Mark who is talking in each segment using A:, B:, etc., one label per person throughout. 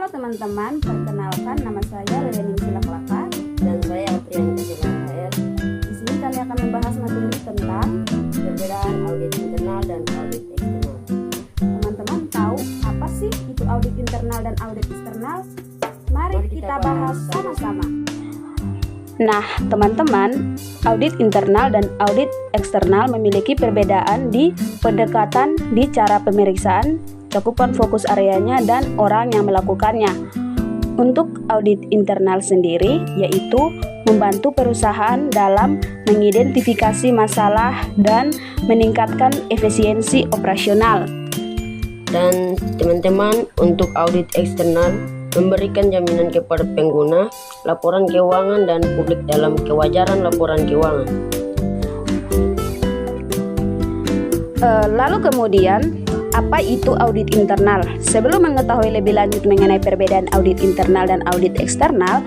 A: Halo teman-teman, perkenalkan nama saya Redening Silaklaka
B: dan saya Apriani Silaklael.
A: Di sini kami akan membahas materi tentang
B: Perbedaan audit internal dan audit eksternal.
A: teman-teman tahu apa sih itu audit internal dan audit eksternal? Mari kita bahas sama-sama. Nah, teman-teman, audit internal dan audit eksternal memiliki perbedaan di pendekatan di cara pemeriksaan, cakupan fokus areanya, dan orang yang melakukannya. Untuk audit internal sendiri, yaitu membantu perusahaan dalam mengidentifikasi masalah dan meningkatkan efisiensi operasional.
B: Dan teman-teman, untuk audit eksternal memberikan jaminan kepada pengguna laporan keuangan dan publik dalam kewajaran laporan keuangan.
A: Lalu kemudian, apa itu audit internal? Sebelum mengetahui lebih lanjut mengenai perbedaan audit internal dan audit eksternal,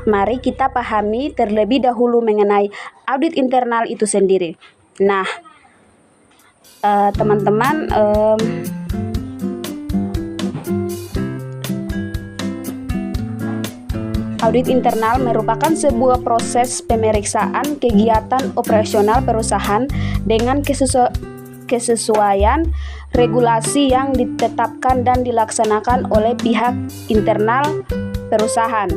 A: mari kita pahami terlebih dahulu mengenai audit internal itu sendiri. Nah, teman-teman, audit internal merupakan sebuah proses pemeriksaan kegiatan operasional perusahaan dengan kesesuaian regulasi yang ditetapkan dan dilaksanakan oleh pihak internal perusahaan.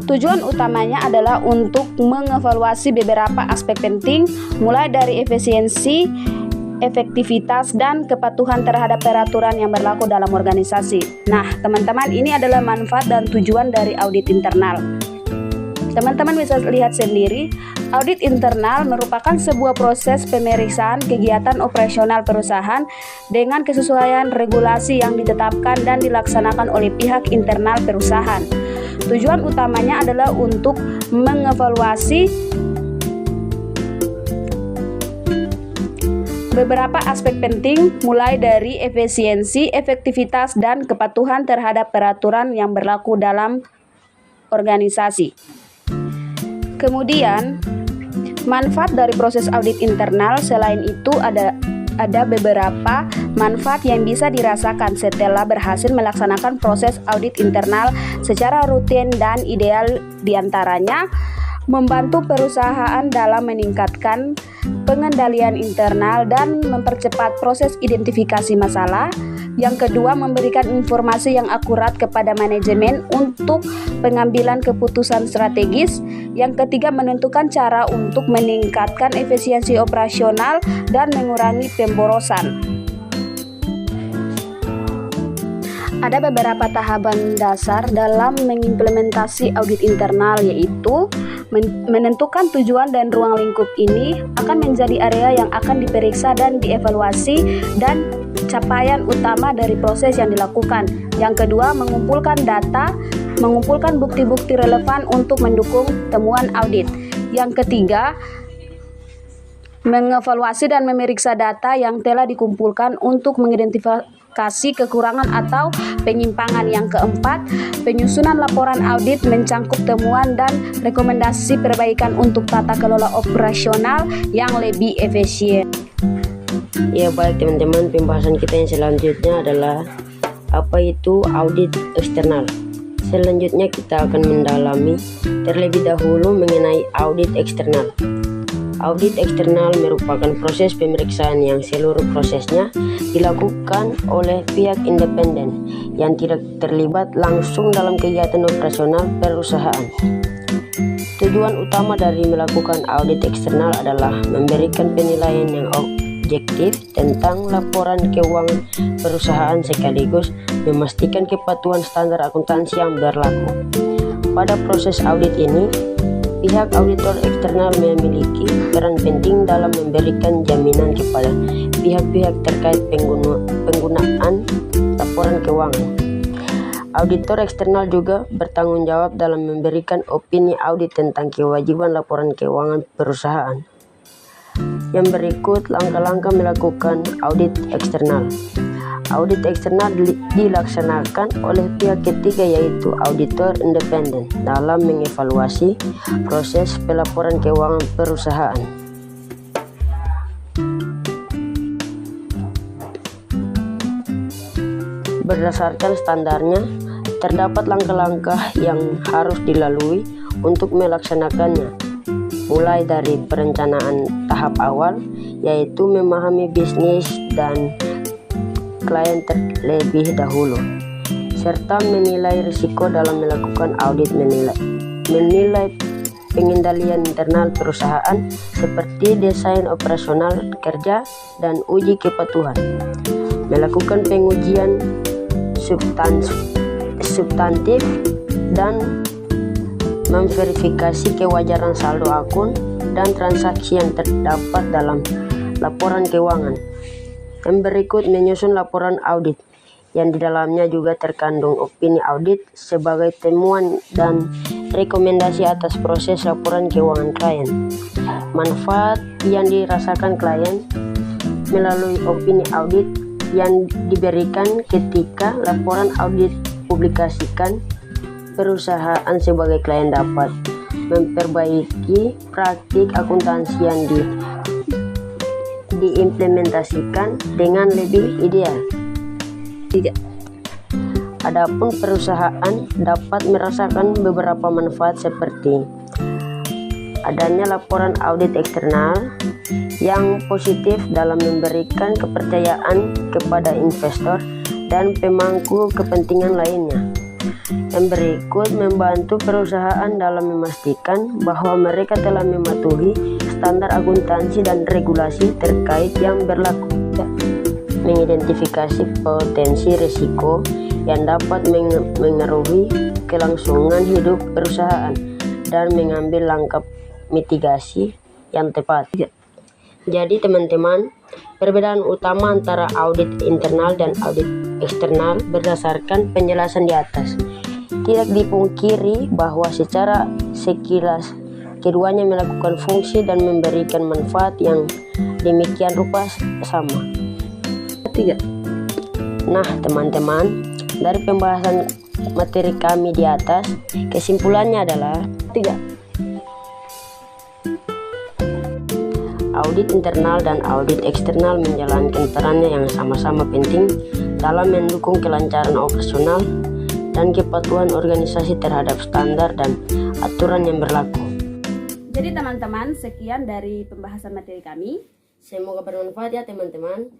A: Tujuan utamanya adalah untuk mengevaluasi beberapa aspek penting, mulai dari efisiensi, efektivitas, dan kepatuhan terhadap peraturan yang berlaku dalam organisasi. Nah, teman-teman, ini adalah manfaat dan tujuan dari audit internal. Teman-teman bisa lihat sendiri, audit internal merupakan sebuah proses pemeriksaan kegiatan operasional perusahaan dengan kesesuaian regulasi yang ditetapkan dan dilaksanakan oleh pihak internal perusahaan. Tujuan utamanya adalah untuk mengevaluasi beberapa aspek penting, mulai dari efisiensi, efektivitas, dan kepatuhan terhadap peraturan yang berlaku dalam organisasi. Kemudian, manfaat dari proses audit internal selain itu ada beberapa manfaat yang bisa dirasakan setelah berhasil melaksanakan proses audit internal secara rutin dan ideal, diantaranya membantu perusahaan dalam meningkatkan pengendalian internal dan mempercepat proses identifikasi masalah. Yang kedua, memberikan informasi yang akurat kepada manajemen untuk pengambilan keputusan strategis. Yang ketiga, menentukan cara untuk meningkatkan efisiensi operasional dan mengurangi pemborosan. Ada beberapa tahapan dasar dalam mengimplementasi audit internal, yaitu menentukan tujuan dan ruang lingkup ini akan menjadi area yang akan diperiksa dan dievaluasi, dan capaian utama dari proses yang dilakukan. Yang kedua, mengumpulkan data, mengumpulkan bukti-bukti relevan untuk mendukung temuan audit. Yang ketiga, mengevaluasi dan memeriksa data yang telah dikumpulkan untuk mengidentifikasi kekurangan atau penyimpangan. Yang keempat, penyusunan laporan audit mencangkup temuan dan rekomendasi perbaikan untuk tata kelola operasional yang lebih efisien.
B: Ya, baik teman-teman, pembahasan kita yang selanjutnya adalah apa itu audit eksternal. Selanjutnya kita akan mendalami terlebih dahulu mengenai audit eksternal. Audit eksternal merupakan proses pemeriksaan yang seluruh prosesnya dilakukan oleh pihak independen yang tidak terlibat langsung dalam kegiatan operasional perusahaan. Tujuan utama dari melakukan audit eksternal adalah memberikan penilaian yang objektif tentang laporan keuangan perusahaan sekaligus memastikan kepatuhan standar akuntansi yang berlaku. Pada proses audit ini, pihak auditor eksternal memiliki peran penting dalam memberikan jaminan kepada pihak-pihak terkait penggunaan laporan keuangan. Auditor eksternal juga bertanggung jawab dalam memberikan opini audit tentang kewajiban laporan keuangan perusahaan. Yang berikut langkah-langkah melakukan audit eksternal. Audit eksternal dilaksanakan oleh pihak ketiga, yaitu auditor independen, dalam mengevaluasi proses pelaporan keuangan perusahaan. berdasarkan standarnya. Terdapat langkah-langkah yang harus dilalui untuk melaksanakannya, mulai dari perencanaan tahap awal, yaitu memahami bisnis dan klien terlebih dahulu, serta menilai risiko dalam melakukan audit, menilai pengendalian internal perusahaan seperti desain operasional kerja dan uji kepatuhan, melakukan pengujian substantif dan memverifikasi kewajaran saldo akun dan transaksi yang terdapat dalam laporan keuangan. Yang berikut menyusun laporan audit, yang di dalamnya juga terkandung opini audit sebagai temuan dan rekomendasi atas proses laporan keuangan klien. Manfaat yang dirasakan klien melalui opini audit yang diberikan ketika laporan audit publikasikan, perusahaan sebagai klien dapat memperbaiki praktik akuntansi yang diimplementasikan dengan lebih ideal. 3. Adapun perusahaan dapat merasakan beberapa manfaat seperti adanya laporan audit eksternal yang positif dalam memberikan kepercayaan kepada investor dan pemangku kepentingan lainnya. Yang berikut membantu perusahaan dalam memastikan bahwa mereka telah mematuhi standar akuntansi dan regulasi terkait yang berlaku. Mengidentifikasi potensi risiko yang dapat mengaruhi kelangsungan hidup perusahaan dan mengambil langkah mitigasi yang tepat. Jadi teman-teman, perbedaan utama antara audit internal dan audit eksternal berdasarkan penjelasan di atas. Tidak dipungkiri bahwa secara sekilas keduanya melakukan fungsi dan memberikan manfaat yang demikian rupa sama. 3. Nah teman-teman, dari pembahasan materi kami di atas, kesimpulannya adalah 3. Audit internal dan audit eksternal menjalankan perannya yang sama-sama penting dalam mendukung kelancaran operasional dan kepatuhan organisasi terhadap standar dan aturan yang berlaku.
A: Jadi teman-teman, sekian dari pembahasan materi kami.
B: Semoga bermanfaat ya teman-teman.